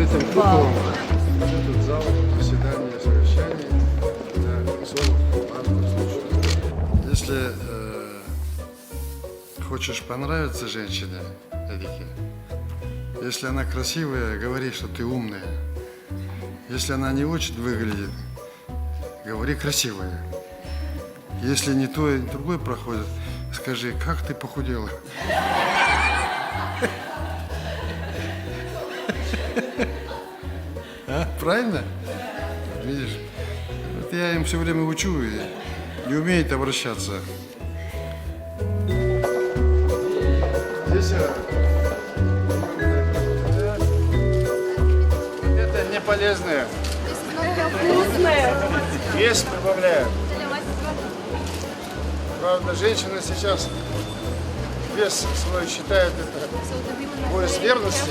этим куполом этот зал заседания, совещаний для особых важных случаев. Если хочешь понравиться женщине, Эрике, если она красивая, говори, что ты умная. Если она не очень выглядит, говори красивая. Если не то и другой проходит, скажи, как ты похудела. А? Правильно? Видишь? Вот я им все время учу и не умеют обращаться. Здесь это не полезное. Вкусное. Вес прибавляют. Правда, женщина сейчас вес свой считает это пояс верности.